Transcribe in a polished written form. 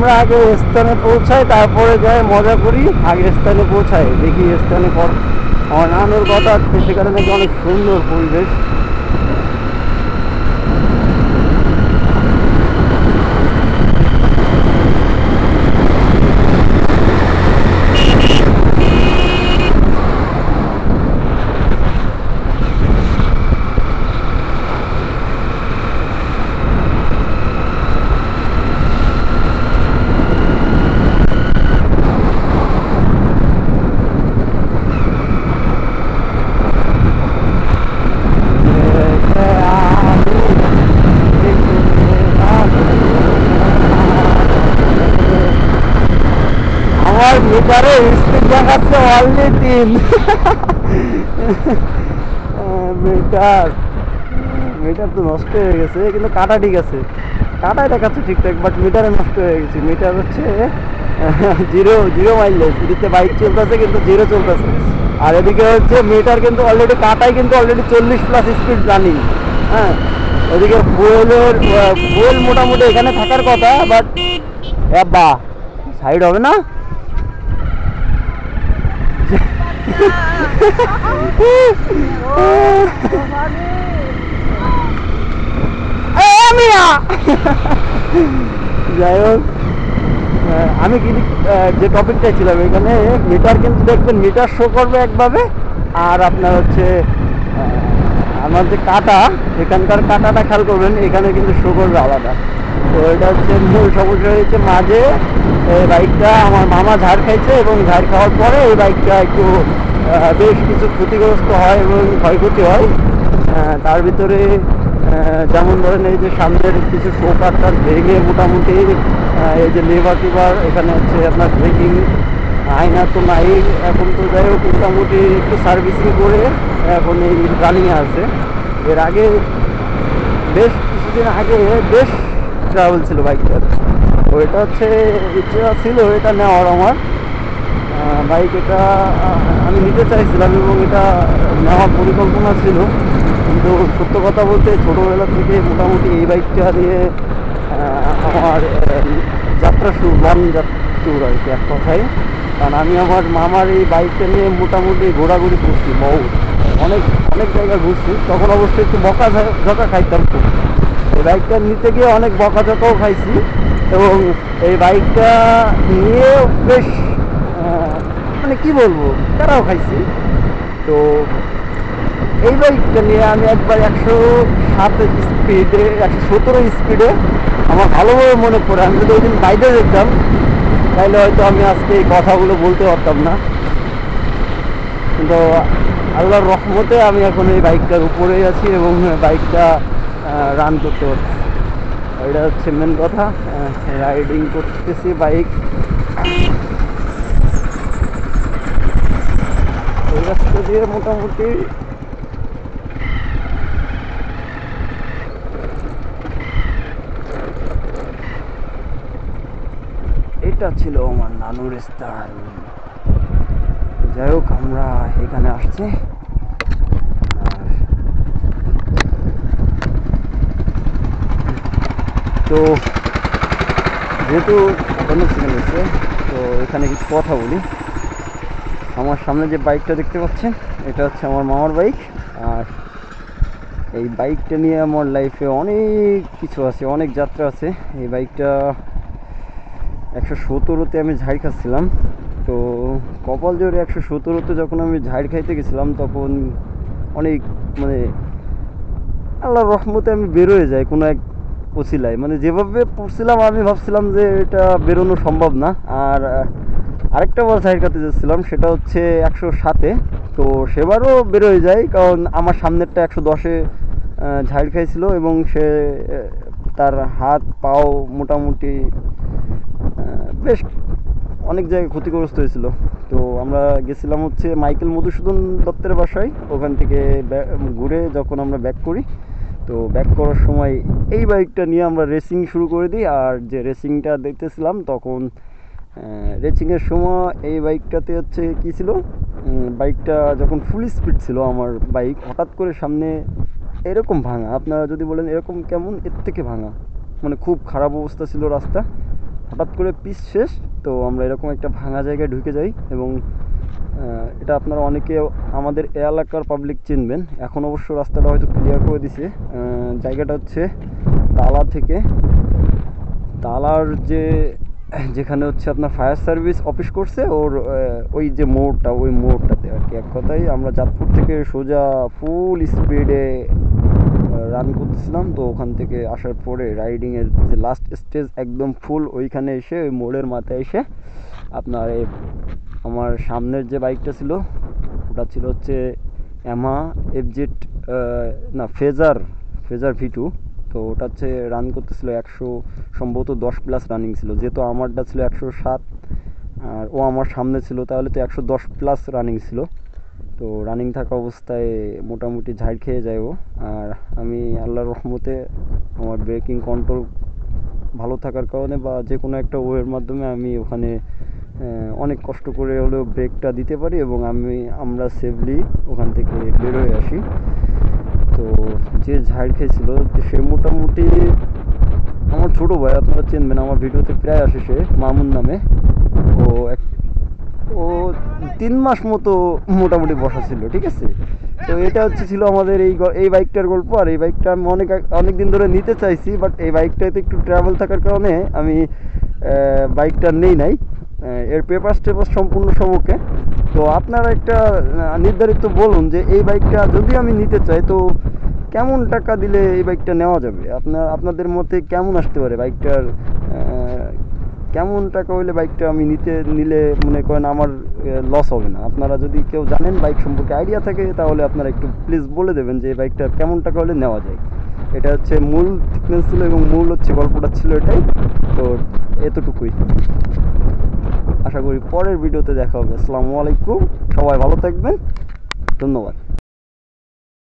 আমরা আগে স্থানে পৌঁছাই, তারপরে যাই মজা করি। আগে স্থানে পৌঁছাই, দেখি স্থানে পর আমার নানুর কথা, সেখানে নাকি অনেক সুন্দর পরিবেশ। আমার মিটারে স্পিড দেখাচ্ছে অনলি 3। মিটার মিটার তো নষ্ট হয়ে গেছে, কিন্তু কাটা ঠিক আছে, কাটায় দেখাচ্ছে ঠিকঠাক, বাট মিটারে নষ্ট হয়ে গেছে। মিটার হচ্ছে জিরো জিরো মাইলেজ, এদিকে বাইক চলতেছে কিন্তু জিরো চলতেছে। আর এদিকে হচ্ছে মিটার কিন্তু অলরেডি কাটায়, কিন্তু অলরেডি 40+ স্পিড রানিং। হ্যাঁ, ওদিকে ফুয়েল মোটামুটি এখানে থাকার কথা, বাট বা সাইড হবে না। যাই হোক, আমি কি যে টপিকটা ছিলাম, এখানে মিটার কিন্তু দেখবেন মিটার শো করবে একভাবে, আর আপনার হচ্ছে আমার যে কাটা, এখানকার কাটাটা খেয়াল করবেন, এখানে কিন্তু শো করবে আলাদা। তো এটা হচ্ছে মূল সমস্যা হয়েছে মাঝে। এই বাইকটা আমার মামা ঝাড় খাইছে, এবং ঝাড় খাওয়ার পরে এই বাইকটা একটু বেশ কিছু ক্ষতিগ্রস্ত হয় এবং ক্ষয়ক্ষতি হয়। তার ভিতরে যেমন ধরেন এই যে সামনের কিছু শোকারটার ভেঙে মোটামুটি এই যে লেবার টেবার, এখানে হচ্ছে আপনার ব্রেকিং আয়না তো নাই এখন। তো যাই হোক, মোটামুটি একটু সার্ভিসিং করে এখন এই রানিংয়ে আছে। এর আগে বেশ কিছুদিন আগে বেশ ট্রাভেল ছিল বাইকটার। তো এটা হচ্ছে ইচ্ছা ছিল এটা নেওয়ার আমার। বাইক এটা আমি নিতে চাইছিলাম এবং এটা নেওয়ার পরিকল্পনা ছিল, কিন্তু সত্য কথা বলতে ছোটোবেলা থেকে মোটামুটি এই বাইকটা নিয়ে আমার যাত্রা শুরু, লং ট্যুর আর কি এক কথায়। কারণ আমি আমার মামার এই বাইকটা নিয়ে মোটামুটি ঘোরাঘুরি করছি, বহু অনেক অনেক জায়গায় ঘুরছি। তখন অবশ্যই একটু ঝকা খাইতাম খুব। এই বাইকটা নিতে গিয়ে অনেক ঝকাও খাইছি, এবং এই বাইকটা নিয়ে বেশ মানে কি বলবো, তারাও খাইছি। তো এই বাইকটা নিয়ে আমি একবার 107 স্পিডে, 117 স্পিডে, আমার ভালোভাবে মনে পড়ে, আমি যদি ওই দিন বাইরে যেতাম তাহলে হয়তো আমি আজকে এই কথাগুলো বলতে পারতাম না। কিন্তু আল্লাহর রহমতে আমি এখন এই বাইকটার উপরেই আছি এবং বাইকটা রান করতে পারছি। এটা হচ্ছে মেন কথা। রাইডিং করতেছি বাইক, এই রাস্তা দিয়ে মোটামুটি এটা ছিল আমার নানুর স্থান। যাই হোক, আমরা এখানে আসছি। তো যেহেতু কর্মসূচি হচ্ছে, তো এখানে কিছু কথা বলি। আমার সামনে যে বাইকটা দেখতে পাচ্ছেন, এটা হচ্ছে আমার মামার বাইক। আর এই বাইকটা নিয়ে আমার লাইফে অনেক কিছু আছে, অনেক যাত্রা আছে। এই বাইকটা 117তে আমি ঝাড় খাচ্ছিলাম। তো কপাল জোরে 117তে যখন আমি ঝাড় খাইতে গেছিলাম, তখন অনেক মানে আল্লাহর রহমতে আমি বেরোয় যাই কোনো এক ওসিলায়। মানে যেভাবে পড়ছিলাম আমি ভাবছিলাম যে এটা বেরোনো সম্ভব না। আর আরেকটা বার ঝাড় খাতে যাচ্ছিলাম, সেটা হচ্ছে 107-এ। তো সেবারও বেরোয় যায়, কারণ আমার সামনেরটা 110-এ ঝাড় খাইছিল, এবং সে তার হাত পাও মোটামুটি বেশ অনেক জায়গায় ক্ষতিগ্রস্ত হয়েছিল। তো আমরা গেছিলাম হচ্ছে মাইকেল মধুসূদন দত্তের বাসায়। ওখান থেকে ঘুরে যখন আমরা ব্যাক করি, তো ব্যাক করার সময় এই বাইকটা নিয়ে আমরা রেসিং শুরু করে দিই। আর যে রেসিংটা দেখতেছিলাম, তখন রেসিংয়ের সময় এই বাইকটাতে হচ্ছে কী ছিল, বাইকটা যখন ফুল স্পিড ছিল আমার বাইক, হঠাৎ করে সামনে এরকম ভাঙা। আপনারা যদি বলেন এরকম কেমন, এর থেকে ভাঙা, মানে খুব খারাপ অবস্থা ছিল রাস্তা। হঠাৎ করে পিচ শেষ, তো আমরা এরকম একটা ভাঙা জায়গায় ঢুকে যাই। এবং এটা আপনারা অনেকে আমাদের এ এলাকার পাবলিক চিনবেন, এখন অবশ্য রাস্তাটা হয়তো ক্লিয়ার করে দিছে। জায়গাটা হচ্ছে তালা থেকে, তালার যেখানে হচ্ছে আপনার ফায়ার সার্ভিস অফিস করছে ওর ওই যে মোড়টা, ওই মোড়টাতে আর কি। এক কথায় আমরা চাঁদপুর থেকে সোজা ফুল স্পিডে রান করতেছিলাম, তো ওখান থেকে আসার পরে রাইডিংয়ের যে লাস্ট স্টেজ একদম ফুল, ওইখানে এসে ওই মোড়ের মাথায় এসে আপনার আমার সামনের যে বাইকটা ছিল ওটা ছিল হচ্ছে ইয়ামাহা এফজেড, না ফেজার V2। তো ওটা হচ্ছে রান করতেছিল 100, সম্ভবত 10+ রানিং ছিল, যেহেতু আমারটা ছিল 107 আর ও আমার সামনে ছিল, তাহলে তো 110+ রানিং ছিল। তো রানিং থাকা অবস্থায় মোটামুটি ঝাড় খেয়ে যায় ও। আর আমি আল্লাহর রহমতে আমার ব্রেকিং কন্ট্রোল ভালো থাকার কারণে বা যে কোনো একটা ওয়ের মাধ্যমে আমি ওখানে অনেক কষ্ট করে হলেও ব্রেকটা দিতে পারি এবং আমরা সেফলি ওখান থেকে বের হয়ে আসি। তো যে ঝাড় খেয়েছিল সে মোটামুটি আমার ছোটো ভাই, আপনারা চিনবেন, আমার ভিডিওতে প্রায় আসে, সে মামুন নামে। ও 3 মাস মতো মোটামুটি বসা ছিল, ঠিক আছে। তো এটা হচ্ছে ছিল আমাদের এই বাইকটার গল্প। আর এই বাইকটা আমি অনেক দিন ধরে নিতে চাইছি, বাট এই বাইকটাতে একটু ট্রাভেল থাকার কারণে আমি বাইকটা নেই নাই। এর পেপারস টেপার সম্পূর্ণ সব ওকে। তো আপনারা একটা নির্ধারিত বলুন যে এই বাইকটা যদি আমি নিতে চাই তো কেমন টাকা দিলে এই বাইকটা নেওয়া যাবে, আপনাদের মতে কেমন আসতে পারে বাইকটার, কেমন টাকা হইলে বাইকটা আমি নিলে মনে করেন আমার লস হবে না। আপনারা যদি কেউ জানেন বাইক সম্পর্কে আইডিয়া থাকে তাহলে আপনারা একটু প্লিজ বলে দেবেন যে এই বাইকটা কেমন টাকা হলে নেওয়া যায়। এটা হচ্ছে মূল থিকনেস ছিল এবং মূল হচ্ছে গল্পটা ছিল এটাই। তো এতটুকুই, আশা করি পরের ভিডিওতে দেখা হবে। আসসালামু আলাইকুম, সবাই ভালো থাকবেন, ধন্যবাদ।